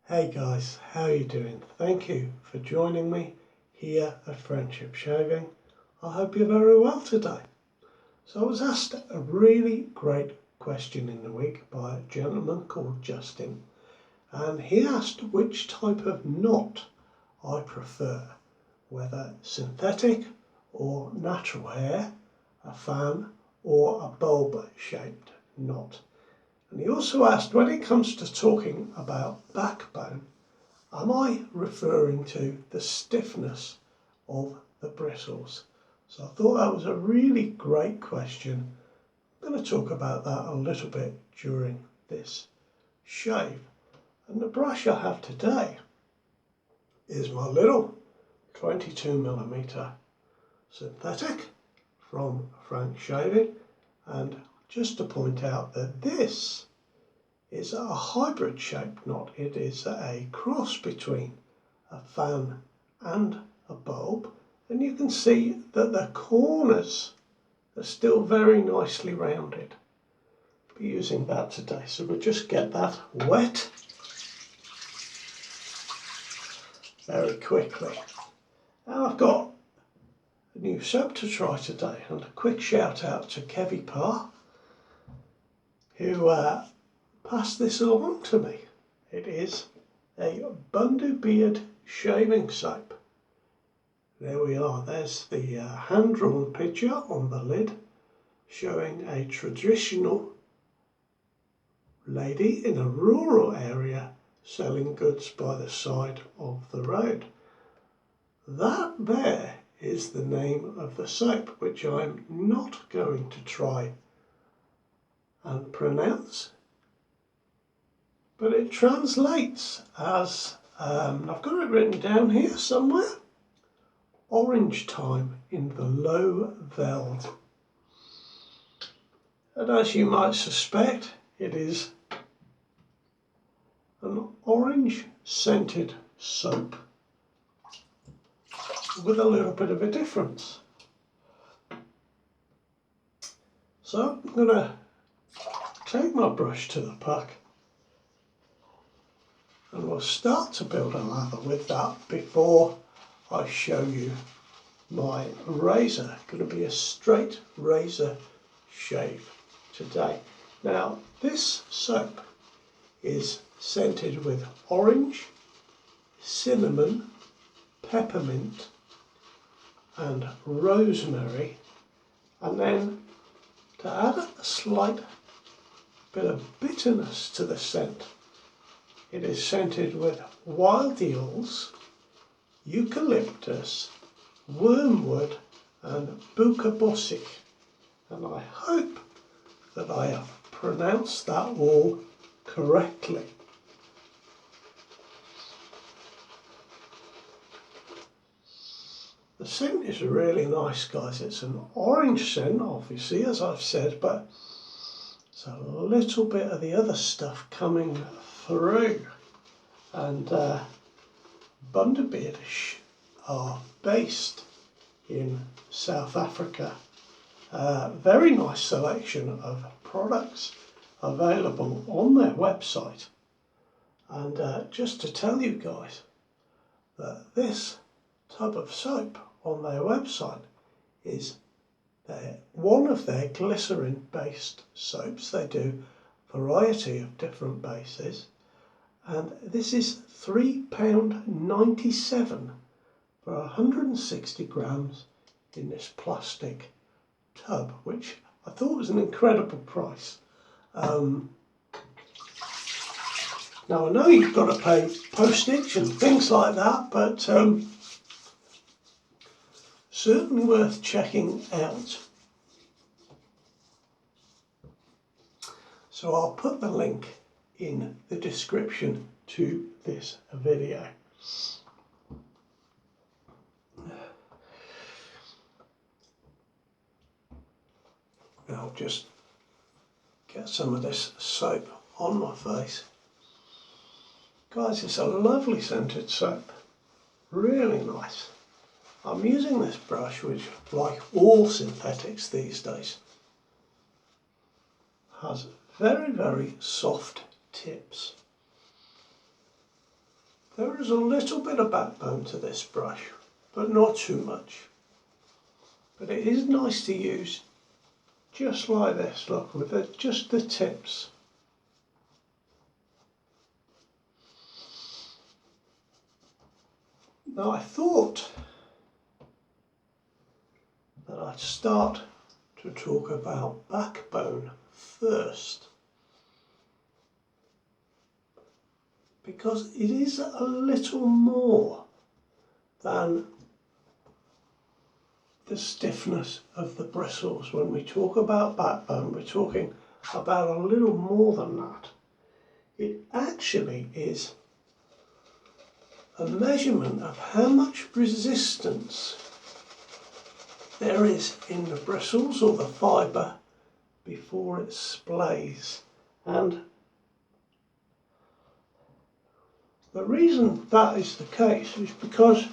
Hey guys, how are you doing? Thank you for joining me here at Friendship Shaving. I hope you're very well today. So I was asked a really great question in the week by a gentleman called Justin, and he asked which type of knot I prefer, whether synthetic or natural hair, a fan or a bulb shaped knot. And he also asked, when it comes to talking about backbone, am I referring to the stiffness of the bristles? So I thought that was a really great question. I'm going to talk about that a little bit during this shave. And the brush I have today is my little 22mm synthetic from Frank Shaving. And just to point out that this is a hybrid shaped knot. It is a cross between a fan and a bulb, and you can see that the corners are still very nicely rounded. I'll be using that today, so we'll just get that wet very quickly. Now I've got a new soap to try today, and a quick shout out to Kevy who passed this along to me. It is a Bundu Beard shaving soap. There we are, there's the hand-drawn picture on the lid showing a traditional lady in a rural area selling goods by the side of the road. That there is the name of the soap, which I'm not going to try and pronounce, but it translates as, I've got it written down here somewhere, orange time in the low veld. And as you might suspect, it is an orange scented soap with a little bit of a difference. So I'm going to take my brush to the puck and we'll start to build a lather with that before I show you my razor. Going to be a straight razor shave today. Now this soap is scented with orange, cinnamon, peppermint and rosemary, and then to add a slight bit of bitterness to the scent, it is scented with wild eels, eucalyptus, wormwood and bucabosic, and I hope that I have pronounced that all correctly. The scent is really nice, guys. It's an orange scent, obviously, as I've said, but it's a little bit of the other stuff coming through. And Bundu Beard are based in South Africa. Very nice selection of products available on their website. And just to tell you guys that this tub of soap on their website is one of their glycerin based soaps. They do a variety of different bases, and this is £3.97 for 160 grams in this plastic tub, which I thought was an incredible price. Now I know you've got to pay postage and things like that, but certainly worth checking out. So I'll put the link in the description to this video. I'll just get some of this soap on my face. Guys, it's a lovely scented soap, really nice. I'm using this brush, which, like all synthetics these days, has very, very soft tips. There is a little bit of backbone to this brush, but not too much. But it is nice to use just like this, look, with just the tips. Now I thought that I'd start to talk about backbone first, because it is a little more than the stiffness of the bristles. When we talk about backbone, we're talking about a little more than that. It actually is a measurement of how much resistance there is in the bristles or the fibre before it splays. And the reason that is the case is because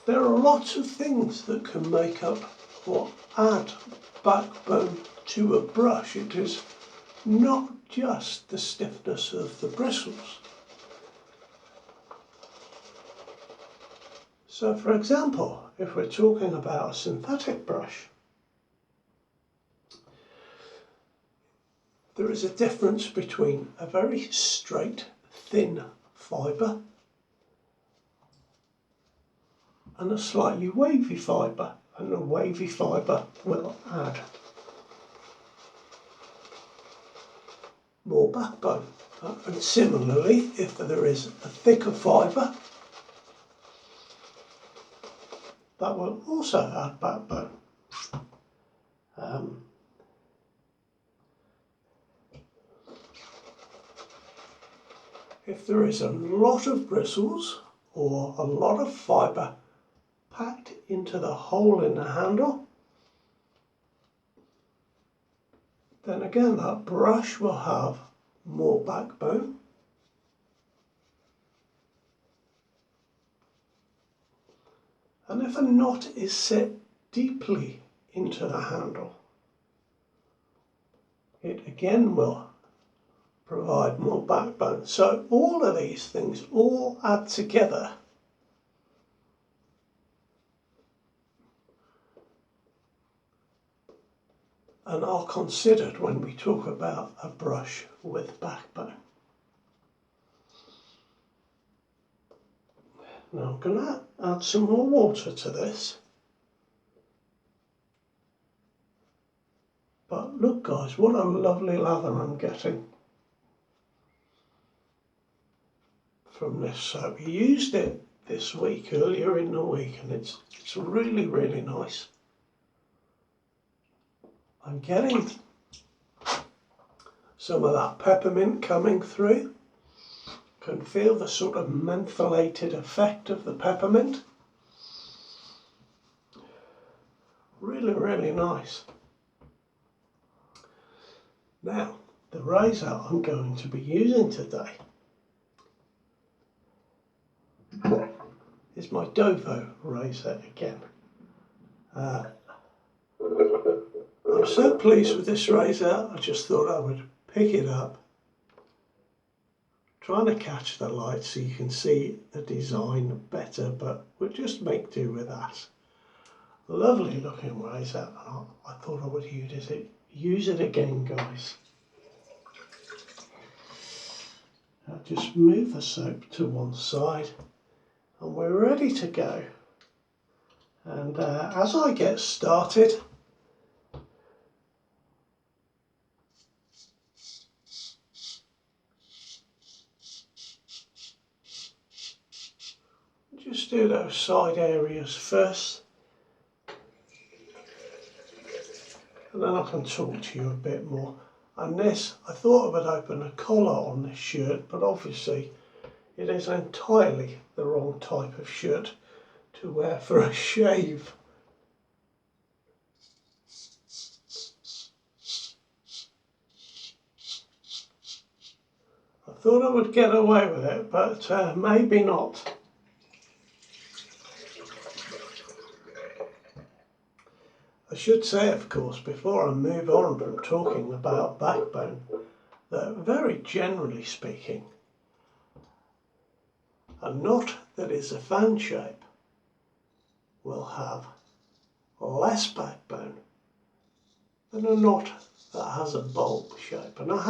there are lots of things that can make up or add backbone to a brush. It is not just the stiffness of the bristles. So for example, if we're talking about a synthetic brush, there is a difference between a very straight, thin fibre and a slightly wavy fibre, and the wavy fibre will add more backbone. And similarly, if there is a thicker fibre, that will also add backbone. If there is a lot of bristles or a lot of fibre packed into the hole in the handle, then again that brush will have more backbone. And if a knot is set deeply into the handle, it again will provide more backbone. So all of these things all add together and are considered when we talk about a brush with backbone. Now I'm going to add some more water to this. But look guys, what a lovely lather I'm getting from this soap. We used it this week, earlier in the week, and it's really, really nice. I'm getting some of that peppermint coming through. Can feel the sort of mentholated effect of the peppermint. Really, really nice. Now, the razor I'm going to be using today is my Dovo razor again. I'm so pleased with this razor, I just thought I would pick it up, trying to catch the light so you can see the design better, but we'll just make do with that. Lovely looking razor, and I thought I would use it again, guys. I'll just move the soap to one side and we're ready to go. And as I get started, just do those side areas first, and then I can talk to you a bit more. And this, I thought I would open a collar on this shirt, but obviously it is entirely the wrong type of shirt to wear for a shave. I thought I would get away with it, but maybe not. I should say, of course, before I move on from talking about backbone, that very generally speaking, A knot that is a fan shape will have less backbone than a knot that has a bulb shape. And I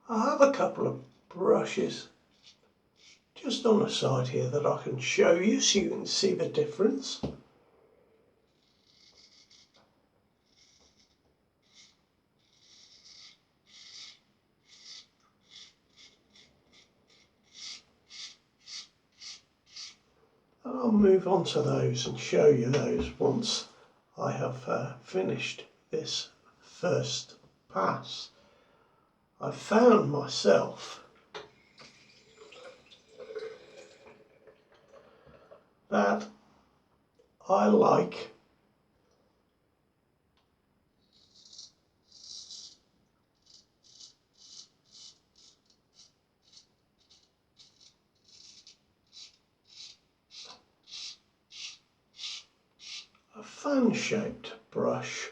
have a couple of brushes just on the side here that I can show you so you can see the difference. And I'll move on to those and show you those once I have finished this first pass. I found myself that I like a fan-shaped brush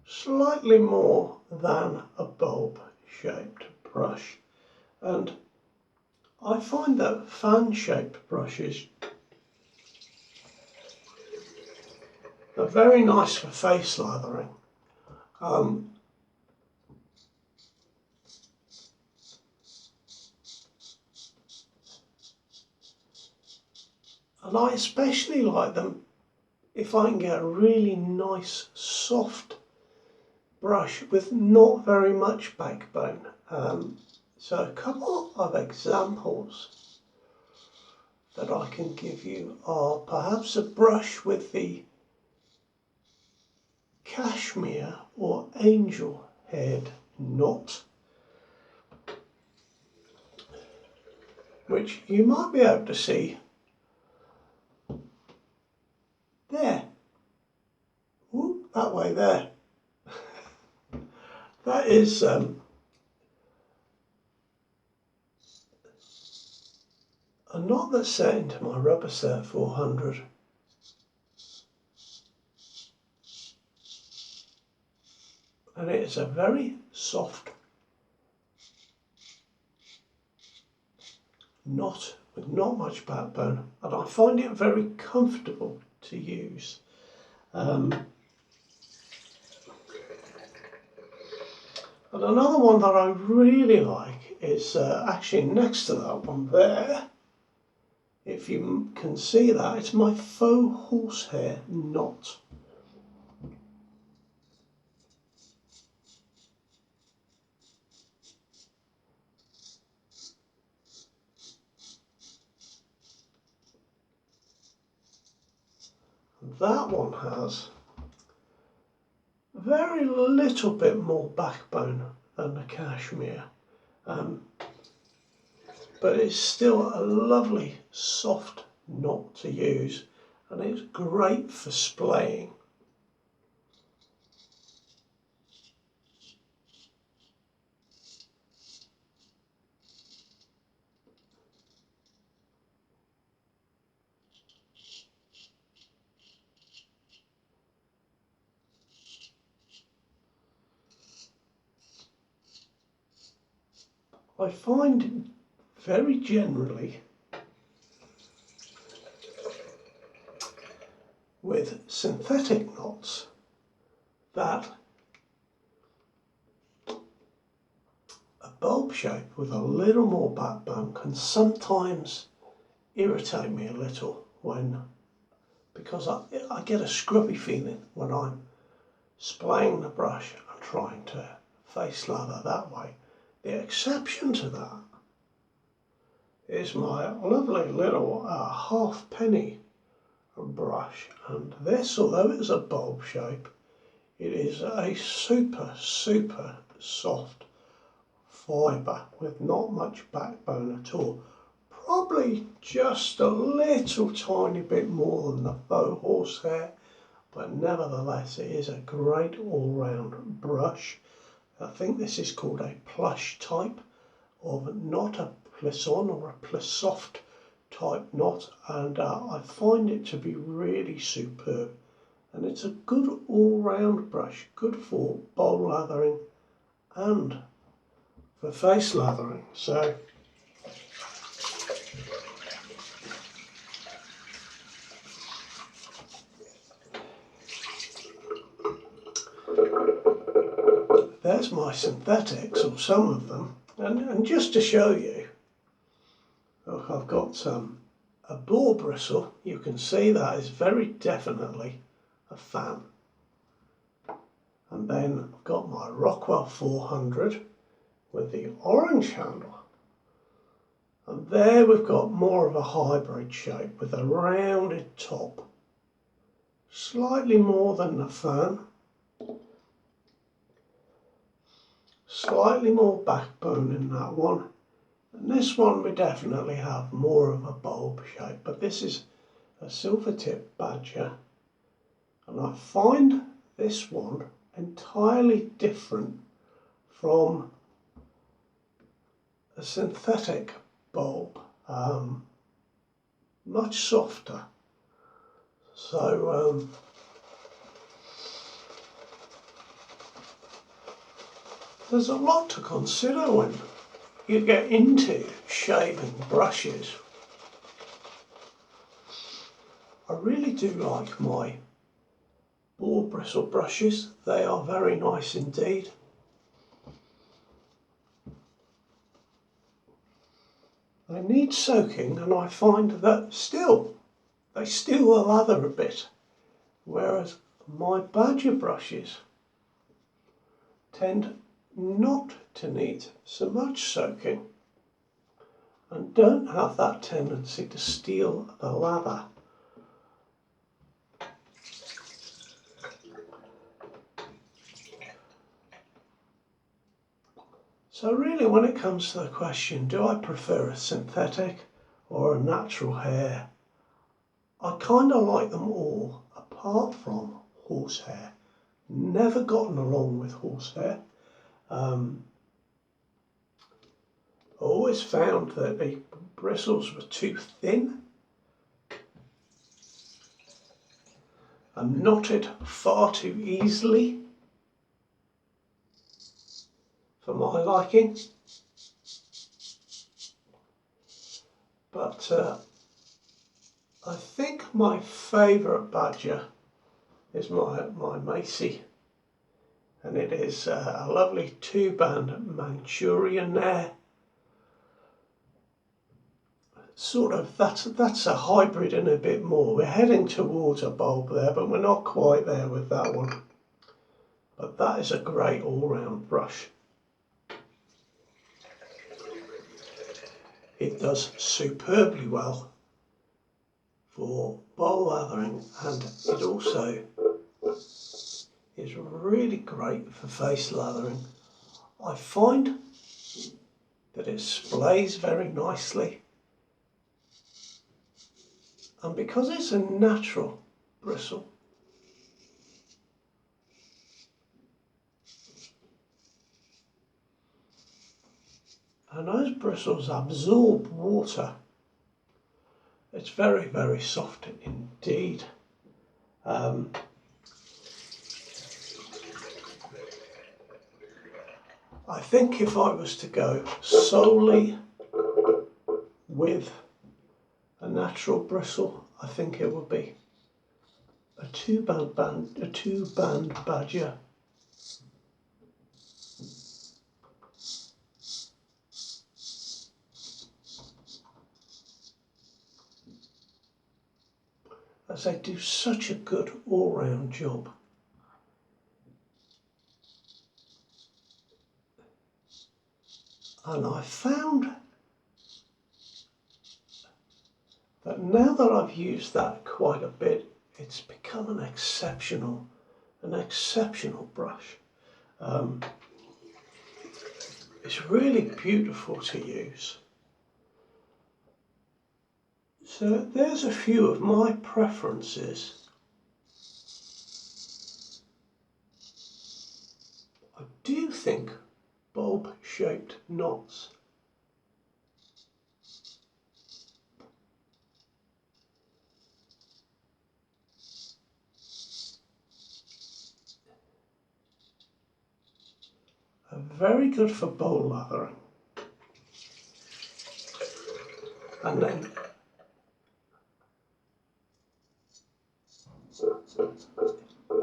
slightly more than a bulb-shaped brush, and I find that fan-shaped brushes are very nice for face lathering. And I especially like them if I can get a really nice soft brush with not very much backbone. So a couple of examples that I can give you are perhaps a brush with the cashmere or angel haired knot, which you might be able to see there. Ooh, that way there. That is a knot that's set into my rubber set 400. And it is a very soft knot with not much backbone, and I find it very comfortable to use. And another one that I really like is actually next to that one there. If you can see that, it's my faux horsehair knot. That one has very little bit more backbone than the cashmere, but it's still a lovely soft knot to use, and it's great for splaying. I find very generally with synthetic knots that a bulb shape with a little more backbone can sometimes irritate me a little because I get a scrubby feeling when I'm splaying the brush and trying to face lather that way. The exception to that is my lovely little halfpenny brush, and this, although it's a bulb shape, it is a super soft fibre with not much backbone at all. Probably just a little tiny bit more than the faux horsehair, but nevertheless it is a great all-round brush. I think this is called a plush type of knot, a plisson or a plissoft type knot, and I find it to be really superb. And it's a good all-round brush, good for bowl lathering and for face lathering. So there's my synthetics, or some of them, and just to show you, look, I've got a boar bristle. You can see that is very definitely a fan. And then I've got my Rockwell 400 with the orange handle. And there we've got more of a hybrid shape with a rounded top. Slightly more than the fan. Slightly more backbone in that one. And this one we definitely have more of a bulb shape. But this is a silver tip badger. And I find this one entirely different from a synthetic bulb, much softer. So there's a lot to consider when you get into shaving brushes. I really do like my boar bristle brushes. They are very nice indeed. They need soaking, and I find that they steal the lather a bit, whereas my badger brushes tend not to need so much soaking and don't have that tendency to steal the lather. So really, when it comes to the question, do I prefer a synthetic or a natural hair? I kind of like them all, apart from horsehair. Never gotten along with horsehair. I always found that the bristles were too thin and knotted far too easily for my liking. But I think my favourite badger is my Macy, and it is a lovely two-band Manchurian there. Sort of, that's a hybrid and a bit more. We're heading towards a bulb there, but we're not quite there with that one. But that is a great all-round brush. It does superbly well for bowl lathering, and it also is really great for face lathering. I find that it splays very nicely, and because it's a natural bristle, and those bristles absorb water, it's very, very soft indeed. I think if I was to go solely with a natural bristle, I think it would be a two-band badger. As they do such a good all-round job. And I found that now that I've used that quite a bit, it's become an exceptional brush. It's really beautiful to use. So there's a few of my preferences. I do think bulb-shaped knots very good for bowl lathering. And then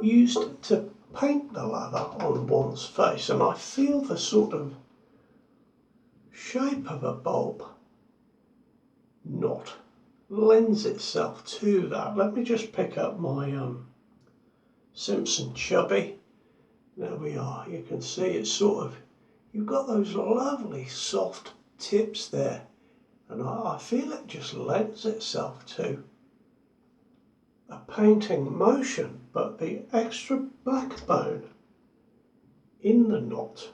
used to paint the lather on one's face, and I feel the sort of shape of a bulb knot lends itself to that. Let me just pick up my Simpson Chubby. There we are. You can see it's sort of, you've got those lovely soft tips there, and I feel it just lends itself to a painting motion, but the extra backbone in the knot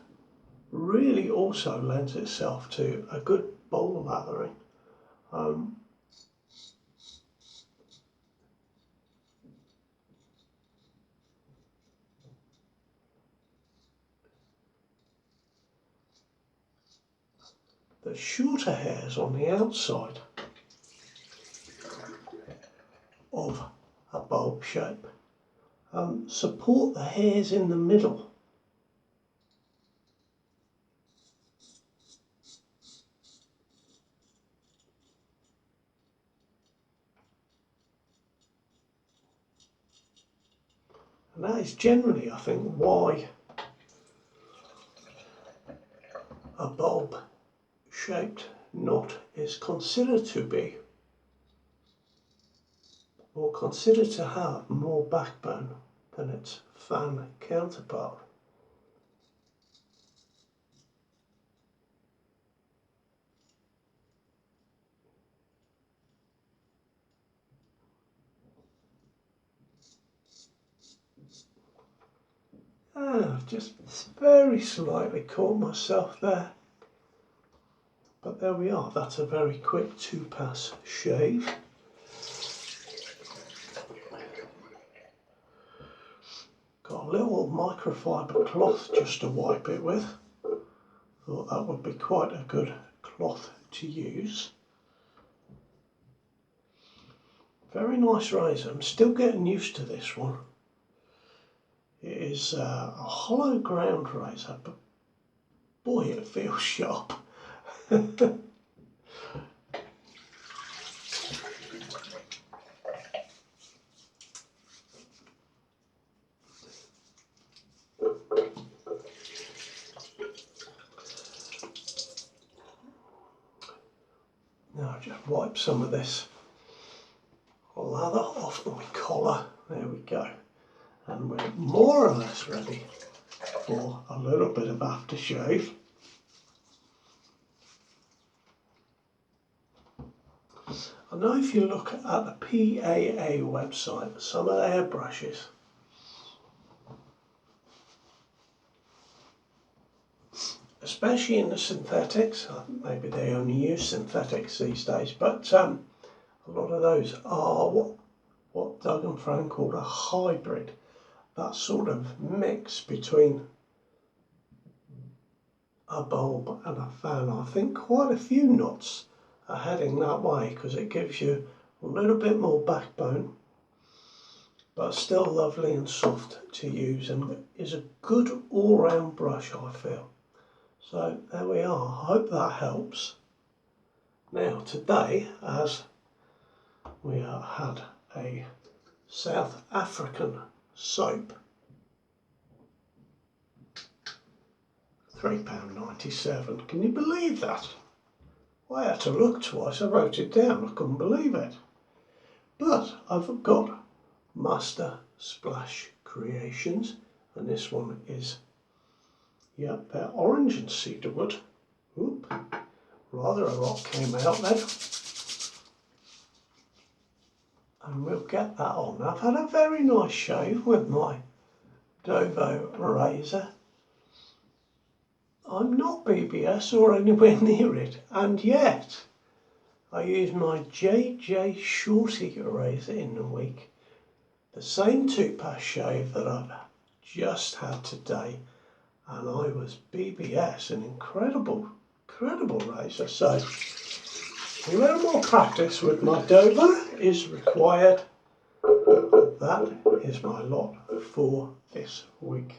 really also lends itself to a good bowl lathering. The shorter hairs on the outside of a bulb shape support the hairs in the middle. And that is generally, I think, why a bulb shaped knot is considered to be, or considered to have, more backbone than its fan counterpart. I've just very slightly caught myself there. But there we are, that's a very quick 2-pass shave. Got a little microfiber cloth just to wipe it with. Thought that would be quite a good cloth to use. Very nice razor, I'm still getting used to this one. It is a hollow ground razor, but boy, it feels sharp. Now just wipe some of this lather off my collar. There we go. And we're more or less ready for a little bit of aftershave. I know if you look at the PAA website, some of their brushes especially in the synthetics, maybe they only use synthetics these days, but a lot of those are what Doug and Fran called a hybrid, that sort of mix between a bulb and a fan. I think quite a few knots are heading that way because it gives you a little bit more backbone, but still lovely and soft to use, and is a good all-round brush, I feel. So there we are, I hope that helps. Now today, as we had a South African soap, £3.97, can you believe that? I had to look twice, I wrote it down, I couldn't believe it. But I've got Master Splash Creations, and this one is, yep, they're orange and cedarwood. Oop, rather a lot came out then. And we'll get that on. I've had a very nice shave with my Dovo razor. I'm not BBS or anywhere near it, and yet I use my JJ Shorty razor in the week. The same 2-pass shave that I've just had today, and I was BBS, an incredible razor. So a little more practice with my Dovo is required. That is my lot for this week.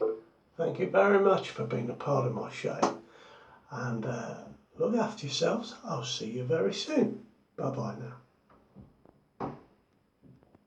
Thank you very much for being a part of my show. And look after yourselves. I'll see you very soon. Bye bye now.